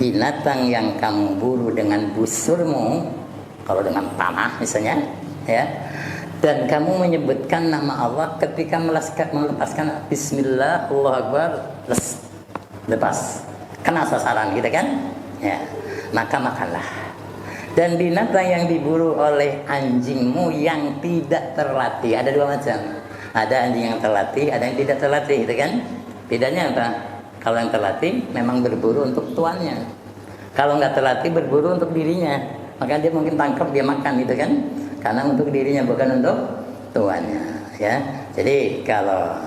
binatang yang kamu buru dengan busurmu, kalau dengan panah misalnya, ya, dan kamu menyebutkan nama Allah ketika melepaskan Bismillah, Allahu Akbar, lepas, kena sasaran gitu kan, ya, maka makanlah. Dan binatang yang diburu oleh anjingmu yang tidak terlatih, ada dua macam, ada anjing yang terlatih, ada yang tidak terlatih, gitu kan. Bedanya apa? Kalau yang terlatih memang berburu untuk tuannya, kalau nggak terlatih berburu untuk dirinya, maka dia mungkin tangkap, dia makan gitu kan, karena untuk dirinya bukan untuk tuannya, ya. Jadi kalau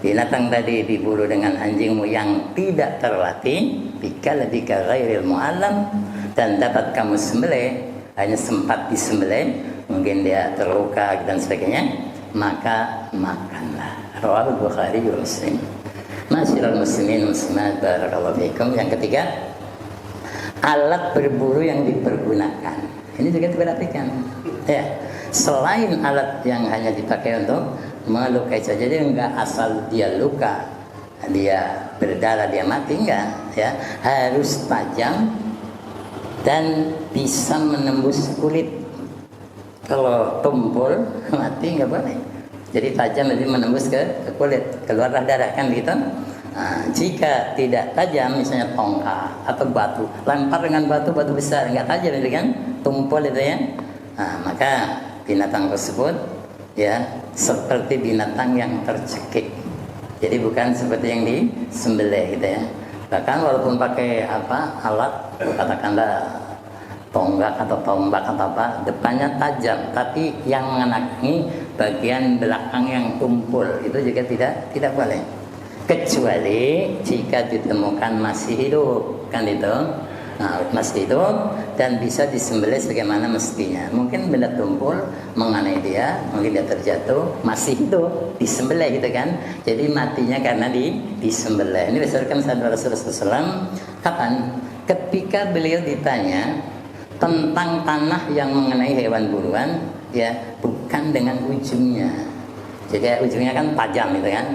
binatang tadi diburu dengan anjingmu yang tidak terlatih, bika ladika ghairil mu'allam, dan dapat kamu sembelih, hanya sempat disembelih, mungkin dia terluka dan sebagainya, maka makanlah. Rawahul Bukhari wa Muslim. Masyiral muslimin muslimat, barakallahu fikum. Yang ketiga, alat berburu yang dipergunakan. Ini juga diperhatikan. Ya, selain alat yang hanya dipakai untuk melukai saja, jadi enggak asal dia luka, dia berdarah, dia mati, enggak, ya. Harus tajam dan bisa menembus kulit. Kalau tumpul mati enggak boleh. Jadi tajam, jadi menembus ke kulit, keluarlah darah kan gitu. Nah, jika tidak tajam, misalnya tongkat atau batu, lempar dengan batu besar, enggak tajam itu kan, tumpul itu ya. Nah, maka binatang tersebut ya seperti binatang yang tercekik. Jadi bukan seperti yang disembelih gitu ya. Bahkan walaupun pakai alat, katakanlah tonggak atau tombak atau apa, depannya tajam, tapi yang mengenai bagian belakang yang tumpul itu juga tidak boleh, kecuali jika ditemukan masih hidup, kan itu. Nah, masih hidup dan bisa disembelih sebagaimana mestinya. Mungkin benda tumpul mengenai dia, mungkin dia terjatuh, masih hidup, disembelih gitu kan. Jadi matinya karena disembelih. Ini berdasarkan sabda Rasulullah SAW. Kapan? Ketika beliau ditanya tentang tanah yang mengenai hewan buruan, ya, bukan dengan ujungnya. Jadi ujungnya kan tajam gitu kan,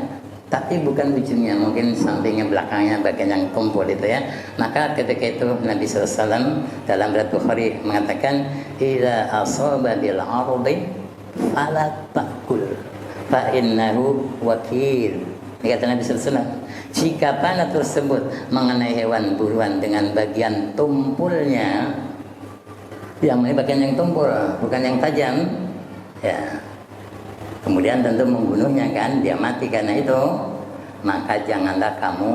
tapi bukan ujungnya, mungkin sampingnya, belakangnya, bagian yang tumpul itu ya. Maka ketika itu Nabi SAW dalam riwayat Bukhari mengatakan, idza asaba bil ardi fala taqul fa innahu wakil. Kata Nabi SAW, jika panah tersebut mengenai hewan buruan dengan bagian tumpulnya, yang ini bagian yang tumpul, bukan yang tajam, ya, kemudian tentu membunuhnya kan, dia mati karena itu, maka janganlah kamu